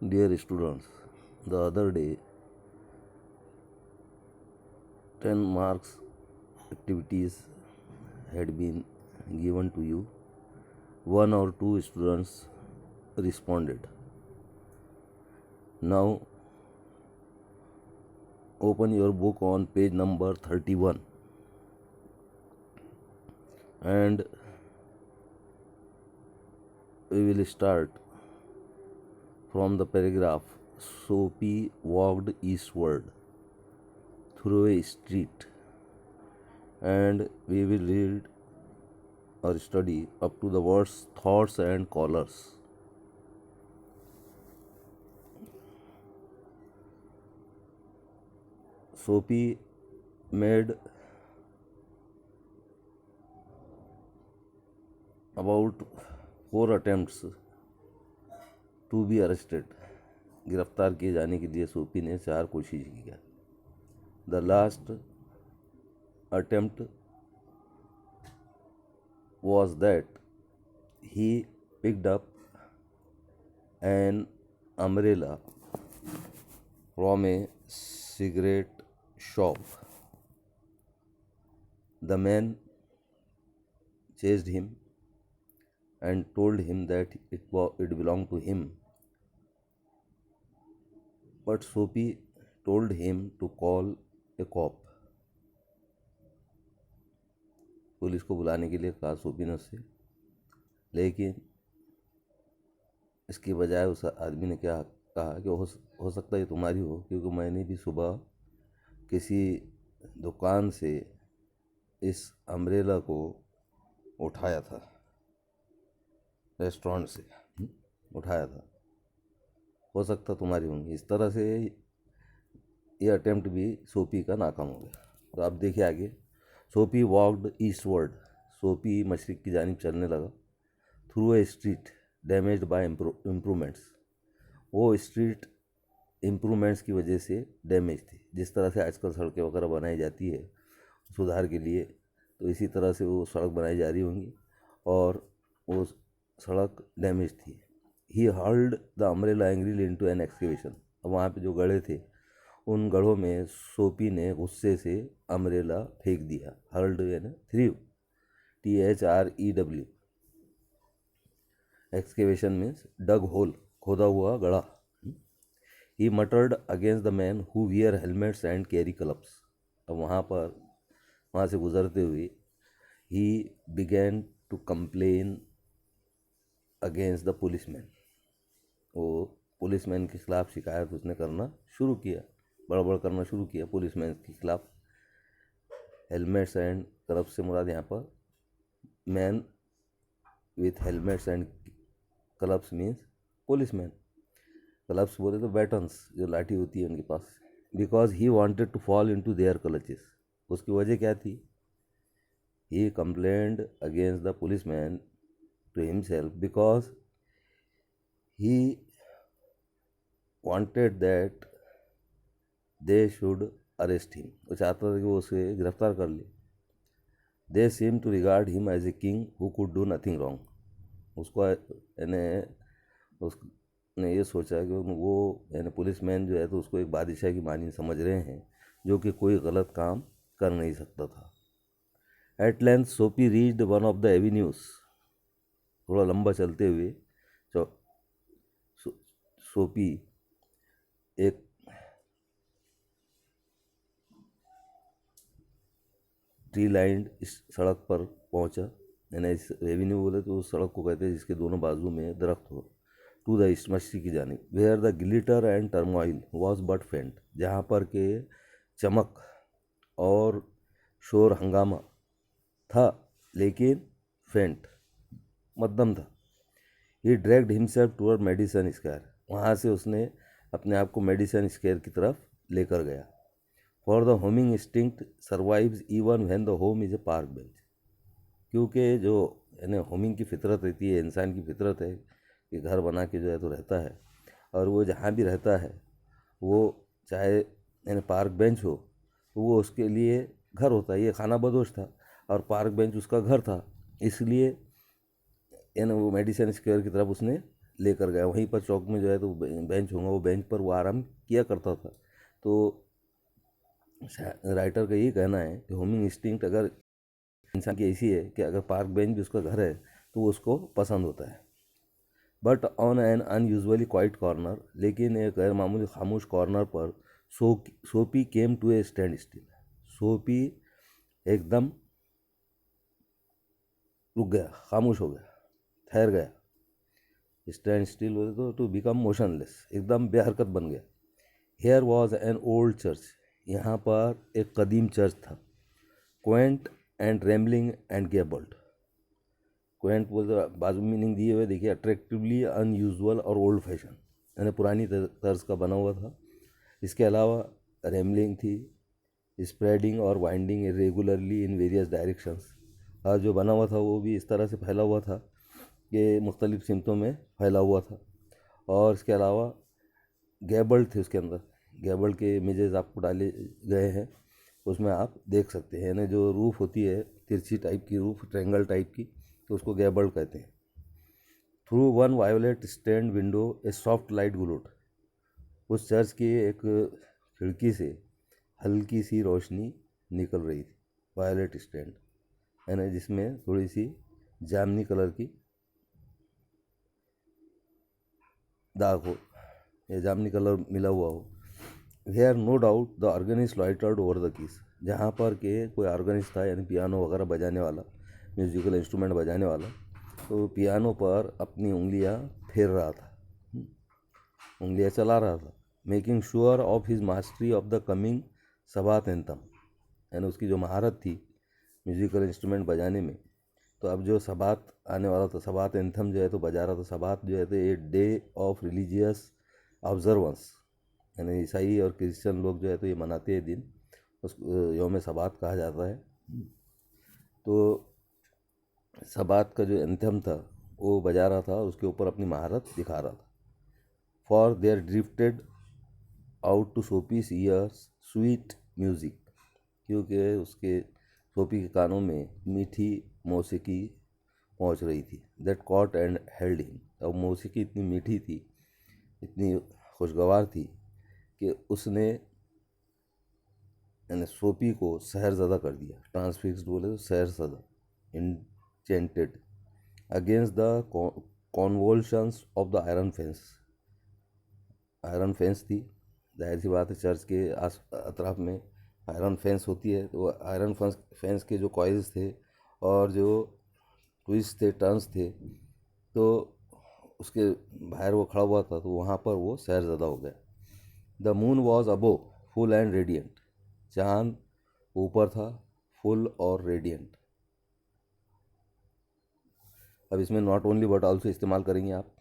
Dear students, the other day 10 marks activities had been given to you. One or two students responded. Now open your book on page number 31 and we will start from the paragraph. Sophie walked eastward through a street, and we will read or study up to the words thoughts and callers. Sophie made about 4 attempts to be arrested. गिरफ्तार किए जाने के लिए Sophie ने 4 कोशिश किया. The last attempt was that he picked up an umbrella from a cigarette shop. The man chased him and told him that it belonged to him. But Sophie told him to call a cop. Police को बुलाने के लिए कहा Sophie ने उससे, लेकिन इसकी बजाय उस आदमी ने क्या कहा कि हो सकता है तुम्हारी हो, क्योंकि मैंने भी सुबह किसी दुकान से इस अम्ब्रेला को उठाया था, रेस्टोरेंट से उठाया था, हो सकता तुम्हारी होंगी. इस तरह से ये अटेम्प्ट भी सोफी का नाकाम हो गया. तो आप देखिए आगे. Sophie walked eastward. सोफी मशरिक की जानिब चलने लगा. Through a street damaged bye improvements. वो स्ट्रीट इम्प्रूवमेंट्स की वजह से डैमेज थी. जिस तरह से आजकल सड़कें वगैरह बनाई जाती है सुधार के लिए, तो इसी तरह से वो सड़क बनाई जा रही होंगी और वो सड़क डैमेज थी. He hurled the umbrella angrily into an excavation. अब वहाँ पे जो गड्ढे थे उन गड्ढों में सोफी ने गुस्से से अम्ब्रेला फेंक दिया. हर्ल्ड यानी threw, THREW. Excavation means dug hole, खोदा हुआ गड्ढा. He muttered against the man who wear helmets and carry clubs. अब वहाँ से गुजरते हुए he began to complain against the policeman. वो पुलिसमैन के खिलाफ शिकायत उसने करना शुरू किया, बड़बड़ करना शुरू किया पुलिसमैन के खिलाफ. हेलमेट्स एंड क्लब्स से मुराद यहाँ पर man with helmets and clubs means policeman. Clubs बोले तो बैटन्स, जो लाठी होती है उनके पास. Because he wanted to fall into their clutches. उसकी वजह क्या थी? He complained against the policeman to himself because he wanted that they should arrest him. वो चाहता था कि वो उसे गिरफ्तार कर ले. They seemed to regard him as a king who could do nothing wrong. उसको उसने ये सोचा कि वो यानी पुलिसमैन जो है तो उसको एक बादशाह की मानी समझ रहे हैं, जो कि कोई गलत काम कर नहीं सकता था. At length Sophie reached one of the avenues. थोड़ा लंबा चलते हुए सोफी एक ट्री लाइंड इस सड़क पर पहुंचा. यानी इस एवेन्यू बोले तो उस सड़क को कहते हैं जिसके दोनों बाजू में दरख्त हो. टू द ईस्ट, मस्जिद की जानिब. Where the glitter and turmoil was but faint. जहाँ पर के चमक और शोर हंगामा था लेकिन फेंट, मध्यम था. He dragged himself toward Madison Square. वहाँ से उसने अपने आप को मेडिसन स्क्वायर की तरफ लेकर गया. For the homing instinct survives even when the home is a park bench. क्योंकि जो यानी होमिंग की फितरत रहती है, इंसान की फितरत है कि घर बना के जो है तो रहता है, और वो जहाँ भी रहता है वो चाहे यानी पार्क बेंच हो तो वो उसके लिए घर होता है. ये खाना बदोश था और पार्क बेंच उसका घर था, इसलिए यानी वो मेडिसन स्क्वायर की तरफ उसने लेकर गया। वहीं पर चौक में जो है तो बेंच होगा, वो बेंच पर वो आराम किया करता था। तो राइटर का यही कहना है कि होमिंग इंस्टिंक्ट अगर इंसान की ऐसी है कि अगर पार्क बेंच भी उसका घर है तो वो उसको पसंद होता है। But on an unusually quiet corner, लेकिन एक गैर मामूली खामोश कॉर्नर पर Soapy came to a standstill. Soapy एकदम रुक गया, खामोश हो गया, ठहर गया। स्टैंड स्टिल बोले तो टू बिकम मोशनलेस, एकदम बेहरकत बन गया। Here was an old church, यहाँ पर एक कदीम चर्च था। Quaint and rambling and gabled. Quaint बोलते बाजू मीनिंग दिए हुए देखिए, अट्रैक्टिवली अनयूजुअल और ओल्ड फैशन, यानी पुरानी तर्ज का बना हुआ था। इसके अलावा रेमलिंग थी, स्प्रेडिंग और winding irregularly in various directions. और जो बना हुआ था वो भी इस तरह से फैला हुआ था कि मुख्तलिफ सिमतों में फैला हुआ था। और इसके अलावा गैबल्ड थे उसके अंदर। गैबल्ड के इमेजेस आपको डाले गए हैं, उसमें आप देख सकते हैं। यानी जो रूफ होती है तिरछी टाइप की रूफ, ट्रेंगल टाइप की, तो उसको गैबल्ड कहते हैं। Through one violet stand window ए सॉफ्ट लाइट ग्लोड। उस चर्च की एक खिड़की से हल्की सी रोशनी निकल रही थी। वायोलेट स्टैंड यानी जिसमें थोड़ी सी जामनी कलर की दाग हो या जामनी कलर मिला हुआ हो। Where no doubt the organist loitered over the keys, जहाँ पर के कोई ऑर्गेनिस्ट था यानी पियानो वगैरह बजाने वाला, म्यूजिकल इंस्ट्रूमेंट बजाने वाला, तो पियानो पर अपनी उंगलियां फेर रहा था, उंगलियां चला रहा था। Making sure of his mastery of the coming sabbath anthem, यानी उसकी जो महारत थी म्यूजिकल इंस्ट्रूमेंट बजाने में। तो अब जो सबात आने वाला था, सबात एंथम जो है तो बजा रहा था। सबात जो है तो a day of religious observance, यानी ईसाई और क्रिश्चियन लोग जो है तो ये मनाते हैं दिन, उस यौम सबात कहा जाता है। तो सबात का जो एंथम था वो बजा रहा था और उसके ऊपर अपनी महारत दिखा रहा था। For there drifted out to Soapy's ears sweet music, क्योंकि उसके सोपी के कानों में मीठी मौसीकी पहुंच रही थी। That caught and held him, अब मौसीकी इतनी मीठी थी, इतनी खुशगवार थी कि उसने यानी सोपी को सहरज़दा कर दिया। ट्रांसफिक्स्ड बोले तो सहरज़दा, enchanted against the convolutions of the iron fence. Iron fence थी, जाहिर सी बात है चर्च के आस अतराफ में आयरन फेंस होती है। तो आयरन फेंस के जो कॉइल्स थे और जो ट्विस्ट थे, टर्न्स थे, तो उसके बाहर वो खड़ा हुआ था, तो वहाँ पर वो सहरज़दा हो गया। The moon was above full and radiant, चाँद ऊपर था, फुल और रेडियंट। अब इसमें नॉट ओनली बट ऑल्सो इस्तेमाल करेंगे आप।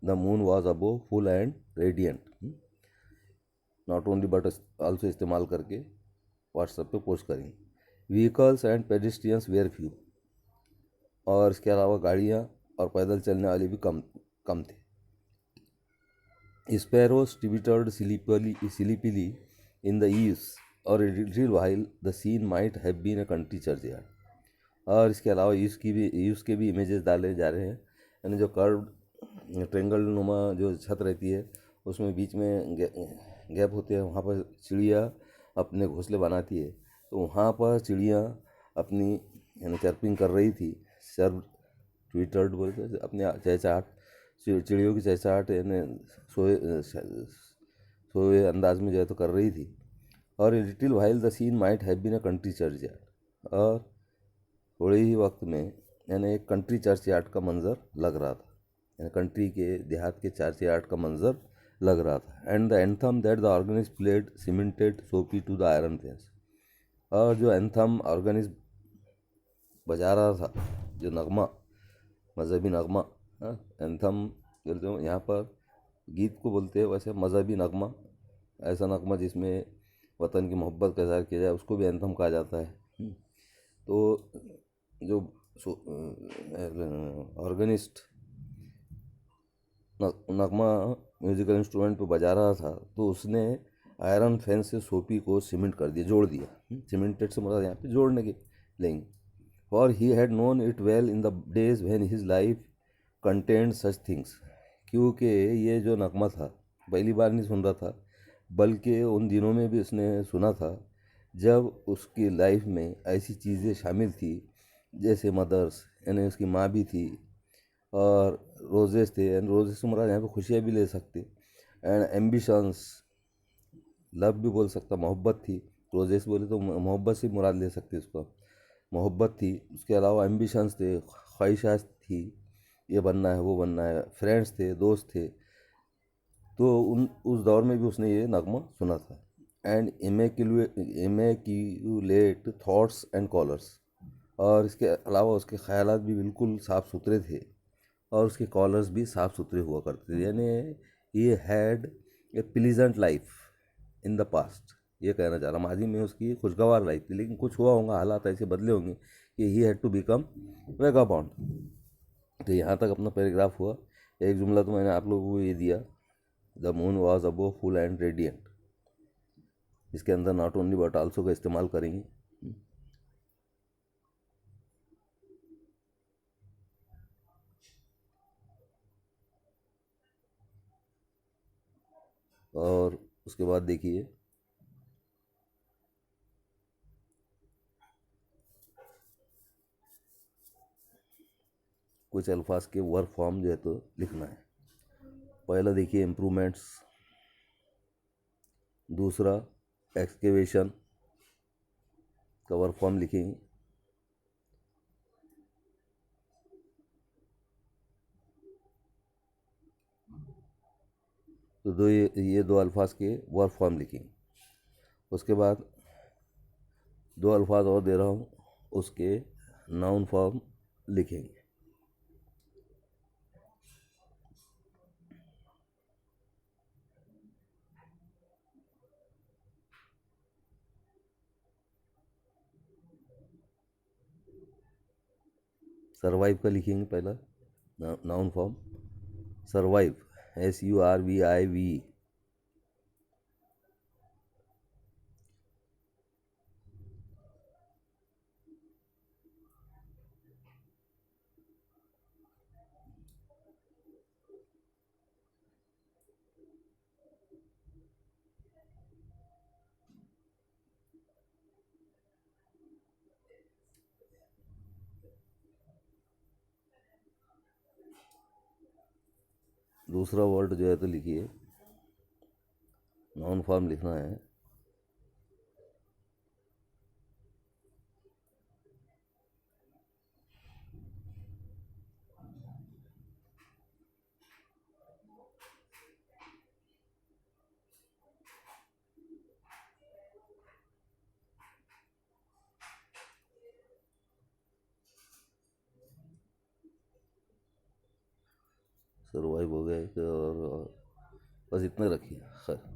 The moon was above full and radiant, not only but also इस्तेमाल करके व्हाट्सएप पे पोस्ट करेंगे। Vehicles and pedestrians were few, और इसके अलावा गाड़ियाँ और पैदल चलने वाले भी कम थे। Sparrows twittered sleepily in the eaves और little while the scene might have been a country churchyard. और इसके अलावा ईव्स के भी इमेजेस डाले जा रहे हैं, यानी जो कर्व ट्रेंगल नुमा जो छत रहती है उसमें बीच में गैप होते हैं, वहाँ पर चिड़िया अपने घोंसले बनाती है। तो वहाँ पर चिड़िया अपनी यानी चर्पिंग कर रही थी। सर्व ट्विटर्ड बोलते थे, अपने चहचहाट, चिड़ियों की चहचहाट यानी सोए अंदाज में जो है तो कर रही थी। और little while the scene might have been a country churchyard, और थोड़े ही वक्त में यानी एक कंट्री चर्च यार्ड का मंजर लग रहा था, यानी कंट्री के देहात के चर्च यार्ड का मंजर लग रहा था। And the anthem that the organist played cemented सोपी टू द आयरन फेंस, और जो एंथम ऑर्गेनिस्ट बजा रहा था, जो नगमा, मजहबी नगमा, एंथम बोलते हो यहाँ पर गीत को बोलते हैं, वैसे मजहबी नगमा, ऐसा नगमा जिसमें वतन की मोहब्बत का इज़हार किया जाए उसको भी एंथम कहा जाता है। तो जो ऑर्गेनिस्ट नगमा म्यूजिकल इंस्ट्रूमेंट पे बजा रहा था, तो उसने आयरन फेंस से सोपी को सीमेंट कर दिया, जोड़ दिया। सीमेंटेड से मतलब यहाँ पे जोड़ने के लेंगे। For he had known it well in the days when his life contained such things, क्योंकि ये जो नगमा था पहली बार नहीं सुन रहा था, बल्कि उन दिनों में भी उसने सुना था जब उसकी लाइफ में ऐसी चीज़ें शामिल थी, जैसे मदर्स, यानी उसकी माँ भी थी, और रोजेस थे, एंड रोजेस से मुराद यहाँ पे खुशियाँ भी ले सकते, एंड एम्बिशंस, लव भी बोल सकता, मोहब्बत थी। रोजेस बोले तो मोहब्बत से मुराद ले सकते उसको, मोहब्बत थी। उसके अलावा एम्बिशंस थे, ख्वाहिशात थी, ये बनना है वो बनना है, फ्रेंड्स थे, दोस्त थे। तो उन उस दौर में भी उसने ये नगमा सुना था। And immaculate thoughts and collars, और इसके अलावा उसके ख्यालात भी बिल्कुल साफ़ सुथरे थे, और उसके कॉलर्स भी साफ़ सुथरे हुआ करते थे, यानी ये had a pleasant life in the past. ये कहना चाह रहा, माजी में उसकी खुशगवार लाइफ थी, लेकिन कुछ हुआ होगा, हालात ऐसे बदले होंगे कि he had to become vagabond. तो यहाँ तक अपना पैराग्राफ हुआ। एक जुमला तो मैंने आप लोगों को ये दिया, the moon was above full and radiant. इसके अंदर नॉट ओनली बट आल्सो का इस्तेमाल करेंगे। और उसके बाद देखिए, कुछ अल्फाज के वर्क फॉर्म जो है तो लिखना है। पहला देखिए इम्प्रूवमेंट्स, दूसरा एक्सकेवेशन का वर्क फॉर्म लिखेंगे। तो ये दो अल्फाज के वर्क फॉर्म लिखेंगे। उसके बाद दो अल्फाज और दे रहा हूँ, उसके नाउन फॉर्म लिखेंगे। सर्वाइव का लिखेंगे पहला नाउन फॉर्म, सर्वाइव, SURVIV। दूसरा वर्ड जो है तो लिखिए, नाउन फॉर्म लिखना है, सर्वाइव हो गया एक, और बस इतना रखिए। खैर।